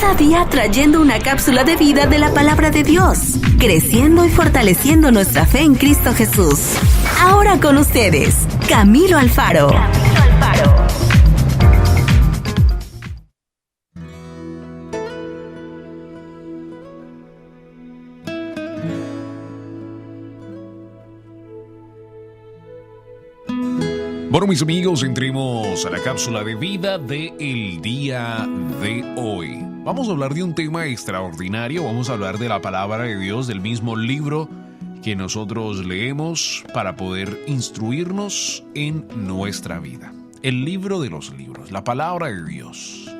Cada día trayendo una cápsula de vida de la palabra de Dios, creciendo y fortaleciendo nuestra fe en Cristo Jesús. Ahora con ustedes, Camilo Alfaro. Bueno, mis amigos, entremos a la cápsula de vida del día de hoy. Vamos a hablar de un tema extraordinario, vamos a hablar de la palabra de Dios, del mismo libro que nosotros leemos para poder instruirnos en nuestra vida. El libro de los libros, la palabra de Dios.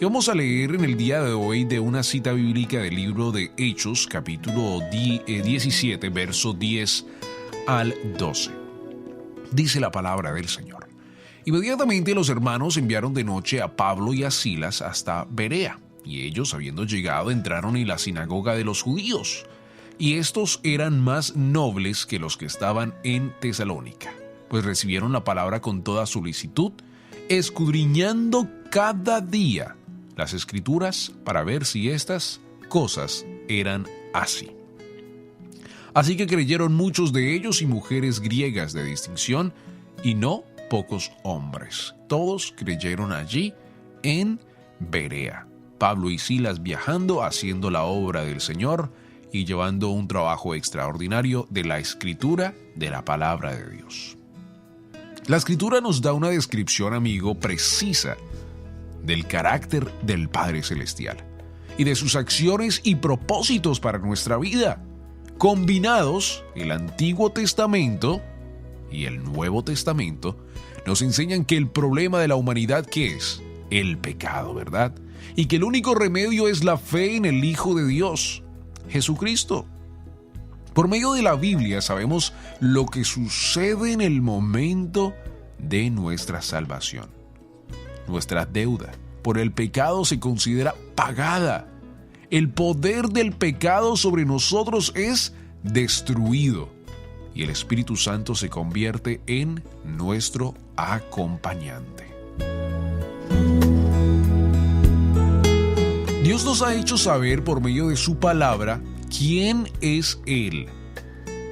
Y vamos a leer en el día de hoy de una cita bíblica del libro de Hechos, capítulo 17, verso 10 al 12. Dice la palabra del Señor. Inmediatamente los hermanos enviaron de noche a Pablo y a Silas hasta Berea, y ellos, habiendo llegado, entraron en la sinagoga de los judíos, y estos eran más nobles que los que estaban en Tesalónica, pues recibieron la palabra con toda solicitud, escudriñando cada día las Escrituras para ver si estas cosas eran así. Así que creyeron muchos de ellos y mujeres griegas de distinción, y no pocos hombres. Todos creyeron allí en Berea. Pablo y Silas viajando, haciendo la obra del Señor y llevando un trabajo extraordinario de la Escritura, de la palabra de Dios. La Escritura nos da una descripción, amigo, precisa del carácter del Padre Celestial y de sus acciones y propósitos para nuestra vida. Combinados, el Antiguo Testamento y el Nuevo Testamento nos enseñan que el problema de la humanidad, ¿qué es? El pecado, ¿verdad? Y que el único remedio es la fe en el Hijo de Dios, Jesucristo. Por medio de la Biblia sabemos lo que sucede en el momento de nuestra salvación. Nuestra deuda por el pecado se considera pagada. El poder del pecado sobre nosotros es destruido y el Espíritu Santo se convierte en nuestro acompañante. Dios nos ha hecho saber por medio de su palabra quién es Él,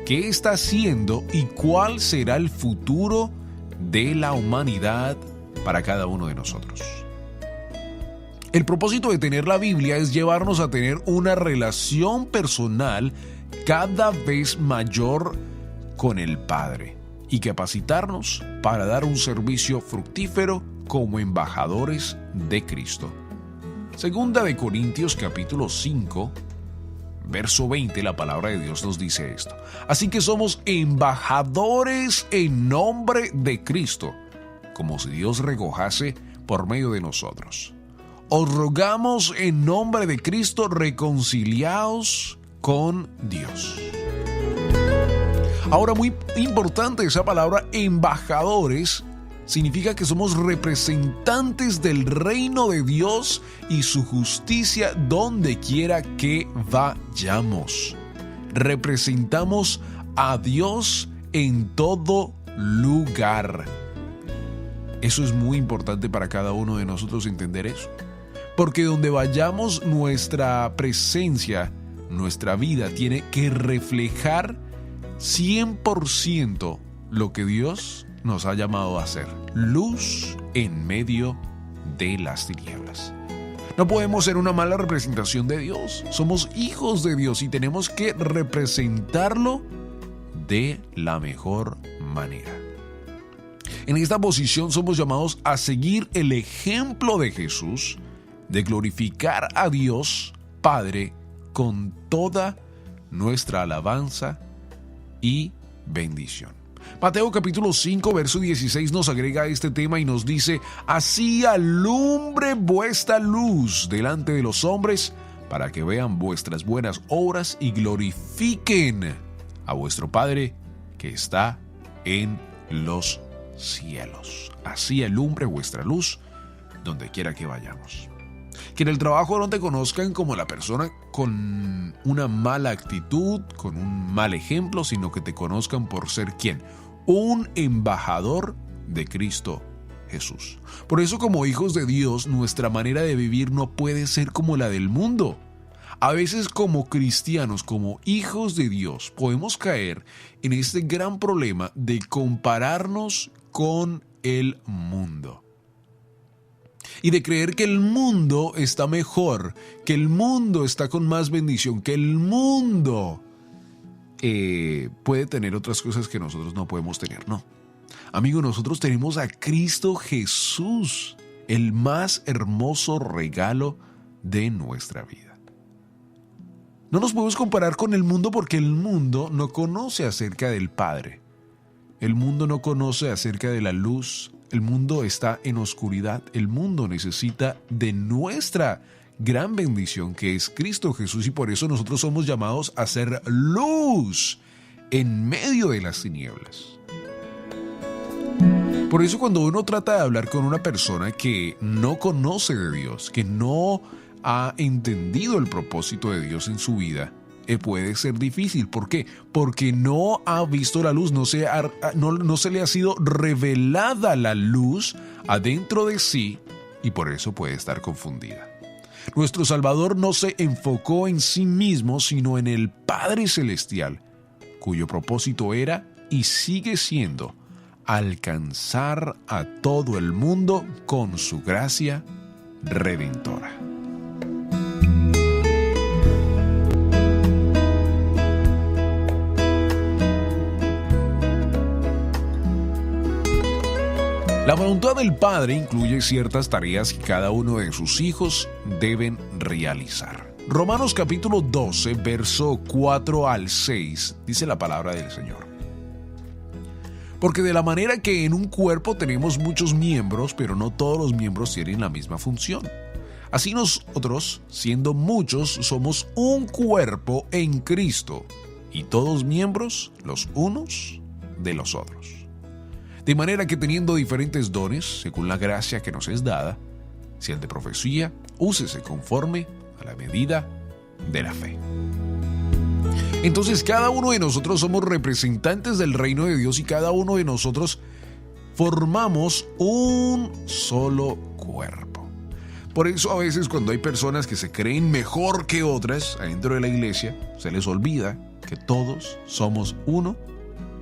qué está haciendo y cuál será el futuro de la humanidad para cada uno de nosotros. El propósito de tener la Biblia es llevarnos a tener una relación personal cada vez mayor con el Padre y capacitarnos para dar un servicio fructífero como embajadores de Cristo. Segunda de Corintios capítulo 5, verso 20, la palabra de Dios nos dice esto. Así que somos embajadores en nombre de Cristo, como si Dios regojase por medio de nosotros. Os rogamos en nombre de Cristo, reconciliaos con Dios. Ahora, muy importante esa palabra embajadores, significa que somos representantes del reino de Dios y su justicia donde quiera que vayamos. Representamos a Dios en todo lugar. Eso es muy importante para cada uno de nosotros entender eso. Porque donde vayamos, nuestra presencia, nuestra vida tiene que reflejar 100% lo que Dios nos ha llamado a hacer. Luz en medio de las tinieblas. No podemos ser una mala representación de Dios. Somos hijos de Dios y tenemos que representarlo de la mejor manera. En esta posición somos llamados a seguir el ejemplo de Jesús, de glorificar a Dios Padre con toda nuestra alabanza y bendición. Mateo capítulo 5, verso 16 nos agrega este tema y nos dice: así alumbre vuestra luz delante de los hombres, para que vean vuestras buenas obras y glorifiquen a vuestro Padre que está en los cielos. Así alumbre vuestra luz donde quiera que vayamos. Que en el trabajo no te conozcan como la persona con una mala actitud, con un mal ejemplo, sino que te conozcan por ser ¿quién? Un embajador de Cristo Jesús. Por eso, como hijos de Dios, nuestra manera de vivir no puede ser como la del mundo. A veces, como cristianos, como hijos de Dios, podemos caer en este gran problema de compararnos con el mundo. Y de creer que el mundo está mejor, que el mundo está con más bendición, que el mundo puede tener otras cosas que nosotros no podemos tener. No. Amigo, nosotros tenemos a Cristo Jesús, el más hermoso regalo de nuestra vida. No nos podemos comparar con el mundo porque el mundo no conoce acerca del Padre. El mundo no conoce acerca de la luz. El mundo está en oscuridad. El mundo necesita de nuestra gran bendición que es Cristo Jesús, y por eso nosotros somos llamados a ser luz en medio de las tinieblas. Por eso, cuando uno trata de hablar con una persona que no conoce de Dios, que no ha entendido el propósito de Dios en su vida, puede ser difícil. ¿Por qué? Porque no ha visto la luz, no se le ha sido revelada la luz adentro de sí, y por eso puede estar confundida. Nuestro Salvador no se enfocó en sí mismo, sino en el Padre Celestial, cuyo propósito era y sigue siendo alcanzar a todo el mundo con su gracia redentora. La voluntad del Padre incluye ciertas tareas que cada uno de sus hijos deben realizar. Romanos capítulo 12, verso 4 al 6, dice la palabra del Señor. Porque de la manera que en un cuerpo tenemos muchos miembros, pero no todos los miembros tienen la misma función. Así nosotros, siendo muchos, somos un cuerpo en Cristo, y todos miembros los unos de los otros. De manera que teniendo diferentes dones, según la gracia que nos es dada, si el de profecía, úsese conforme a la medida de la fe. Entonces, cada uno de nosotros somos representantes del reino de Dios, y cada uno de nosotros formamos un solo cuerpo. Por eso a veces, cuando hay personas que se creen mejor que otras adentro de la iglesia, se les olvida que todos somos uno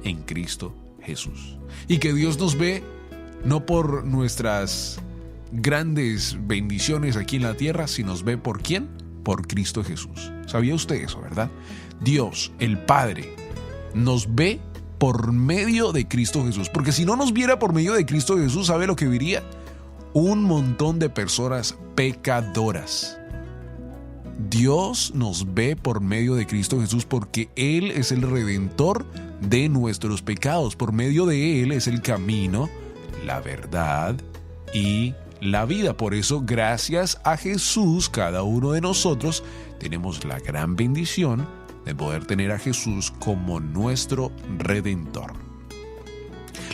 en Cristo Jesús. Y que Dios nos ve no por nuestras grandes bendiciones aquí en la tierra, sino nos ve ¿por quién? Por Cristo Jesús. ¿Sabía usted eso, verdad? Dios, el Padre, nos ve por medio de Cristo Jesús. Porque si no nos viera por medio de Cristo Jesús, ¿sabe lo que vería? Un montón de personas pecadoras. Dios nos ve por medio de Cristo Jesús porque Él es el redentor de nuestros pecados. Por medio de Él es el camino, la verdad y la vida. Por eso, gracias a Jesús, cada uno de nosotros tenemos la gran bendición de poder tener a Jesús como nuestro redentor.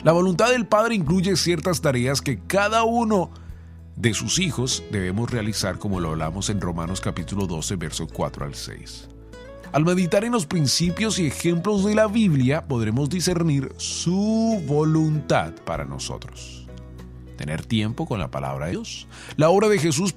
La voluntad del Padre incluye ciertas tareas que cada uno de sus hijos debemos realizar, como lo hablamos en Romanos capítulo 12, versos 4 al 6. Al meditar en los principios y ejemplos de la Biblia, podremos discernir su voluntad para nosotros. Tener tiempo con la palabra de Dios. La obra de Jesús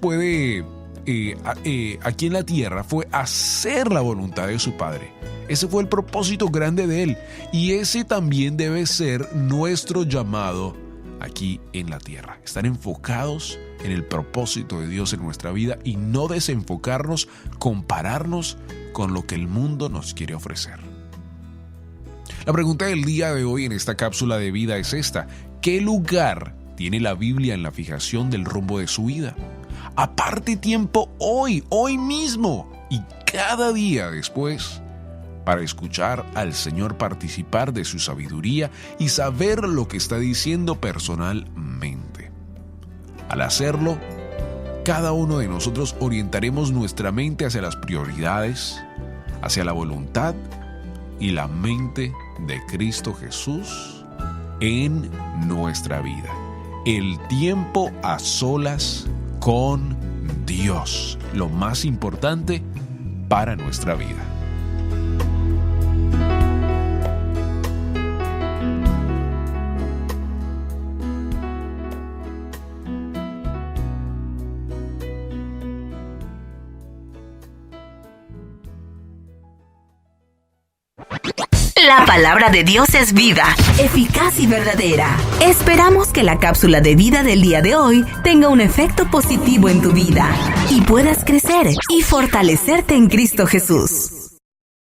aquí en la tierra fue hacer la voluntad de su Padre. Ese fue el propósito grande de Él, y ese también debe ser nuestro llamado aquí en la tierra. Estar enfocados en el propósito de Dios en nuestra vida y no desenfocarnos, compararnos con lo que el mundo nos quiere ofrecer. La pregunta del día de hoy en esta cápsula de vida es esta: ¿qué lugar tiene la Biblia en la fijación del rumbo de su vida? Aparte tiempo hoy mismo y cada día después para escuchar al Señor, participar de su sabiduría y saber lo que está diciendo personalmente. Al hacerlo, cada uno de nosotros orientaremos nuestra mente hacia las prioridades, hacia la voluntad y la mente de Cristo Jesús en nuestra vida. El tiempo a solas con Dios, lo más importante para nuestra vida. La palabra de Dios es viva, eficaz y verdadera. Esperamos que la cápsula de vida del día de hoy tenga un efecto positivo en tu vida y puedas crecer y fortalecerte en Cristo Jesús.